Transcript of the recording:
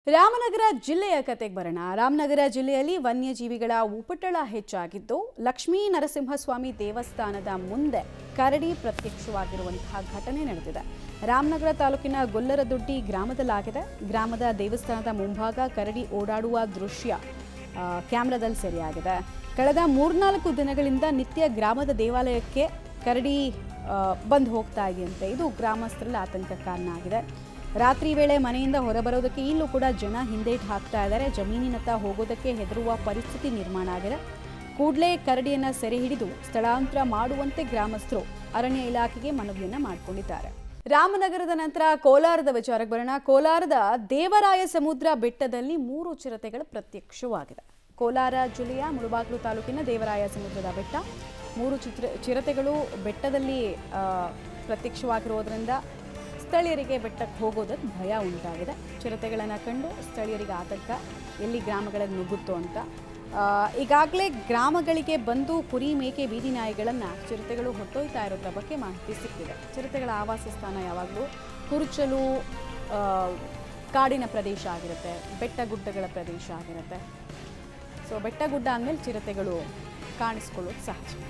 ರಾಮನಗರ ಜಿಲ್ಲೆಯ ಕತೆಗೆ ಬರೋಣ. ರಾಮನಗರ ಜಿಲ್ಲೆಯಲ್ಲಿ ವನ್ಯಜೀವಿಗಳ ಉಪಟಳ ಹೆಚ್ಚಾಗಿದ್ದು, ಲಕ್ಷ್ಮೀ ನರಸಿಂಹಸ್ವಾಮಿ ದೇವಸ್ಥಾನದ ಮುಂದೆ ಕರಡಿ ಪ್ರತ್ಯಕ್ಷವಾಗಿರುವಂತಹ ಘಟನೆ ನಡೆದಿದೆ. ರಾಮನಗರ ತಾಲೂಕಿನ ಗೊಲ್ಲರದೊಡ್ಡಿ ಗ್ರಾಮದಲ್ಲಾಗಿದೆ. ಗ್ರಾಮದ ದೇವಸ್ಥಾನದ ಮುಂಭಾಗ ಕರಡಿ ಓಡಾಡುವ ದೃಶ್ಯ ಕ್ಯಾಮೆರಾದಲ್ಲಿ ಸೆರೆಯಾಗಿದೆ. ಕಳೆದ 3-4 ದಿನಗಳಿಂದ ನಿತ್ಯ ಗ್ರಾಮದ ದೇವಾಲಯಕ್ಕೆ ಕರಡಿ ಬಂದು ಹೋಗ್ತಾ ಇದೆಯಂತೆ. ಇದು ಗ್ರಾಮಸ್ಥರಲ್ಲಿ ಆತಂಕಕ್ಕೆ ಕಾರಣ ಆಗಿದೆ. ರಾತ್ರಿ ವೇಳೆ ಮನೆಯಿಂದ ಹೊರಬರೋದಕ್ಕೆ ಇಲ್ಲೂ ಕೂಡ ಜನ ಹಿಂದೇಟು ಹಾಕ್ತಾ ಇದ್ದಾರೆ. ಜಮೀನಿನತ್ತ ಹೋಗೋದಕ್ಕೆ ಹೆದರುವ ಪರಿಸ್ಥಿತಿ ನಿರ್ಮಾಣ ಆಗಿದೆ. ಕೂಡಲೇ ಕರಡಿಯನ್ನು ಸೆರೆ ಹಿಡಿದು ಸ್ಥಳಾಂತರ ಮಾಡುವಂತೆ ಗ್ರಾಮಸ್ಥರು ಅರಣ್ಯ ಇಲಾಖೆಗೆ ಮನವಿಯನ್ನ ಮಾಡಿಕೊಂಡಿದ್ದಾರೆ. ರಾಮನಗರದ ನಂತರ ಕೋಲಾರದ ವಿಚಾರಕ್ಕೆ ಬರೋಣ. ಕೋಲಾರದ ದೇವರಾಯ ಸಮುದ್ರ ಬೆಟ್ಟದಲ್ಲಿ 3 ಚಿರತೆಗಳು ಪ್ರತ್ಯಕ್ಷವಾಗಿದೆ. ಕೋಲಾರ ಜಿಲ್ಲೆಯ ಮುಳಬಾಗಿಲು ತಾಲೂಕಿನ ದೇವರಾಯ ಸಮುದ್ರದ ಬೆಟ್ಟ 3 ಚಿರತೆಗಳು ಬೆಟ್ಟದಲ್ಲಿ ಪ್ರತ್ಯಕ್ಷವಾಗಿರೋದ್ರಿಂದ ಸ್ಥಳೀಯರಿಗೆ ಬೆಟ್ಟಕ್ಕೆ ಹೋಗೋದಕ್ಕೆ ಭಯ ಉಂಟಾಗಿದೆ. ಚಿರತೆಗಳನ್ನು ಕಂಡು ಸ್ಥಳೀಯರಿಗೆ ಆತಂಕ, ಎಲ್ಲಿ ಗ್ರಾಮಗಳಿಗೆ ನುಗ್ಗುತ್ತೋ ಅಂತ. ಈಗಾಗಲೇ ಗ್ರಾಮಗಳಿಗೆ ಬಂದು ಕುರಿ ಮೇಕೆ ಬೀದಿ ನಾಯಿಗಳನ್ನು ಚಿರತೆಗಳು ಹೊತ್ತೊಯ್ತಾ ಇರೋದ್ರ ಬಗ್ಗೆ ಮಾಹಿತಿ ಸಿಕ್ಕಿದೆ. ಚಿರತೆಗಳ ಆವಾಸ ಸ್ಥಾನ ಯಾವಾಗಲೂ ಕುರುಚಲು ಕಾಡಿನ ಪ್ರದೇಶ ಆಗಿರುತ್ತೆ, ಬೆಟ್ಟ ಗುಡ್ಡಗಳ ಪ್ರದೇಶ ಆಗಿರುತ್ತೆ. ಸೊ ಬೆಟ್ಟ ಗುಡ್ಡ ಅಂದಮೇಲೆ ಚಿರತೆಗಳು ಕಾಣಿಸ್ಕೊಳ್ಳೋದು ಸಹಜ.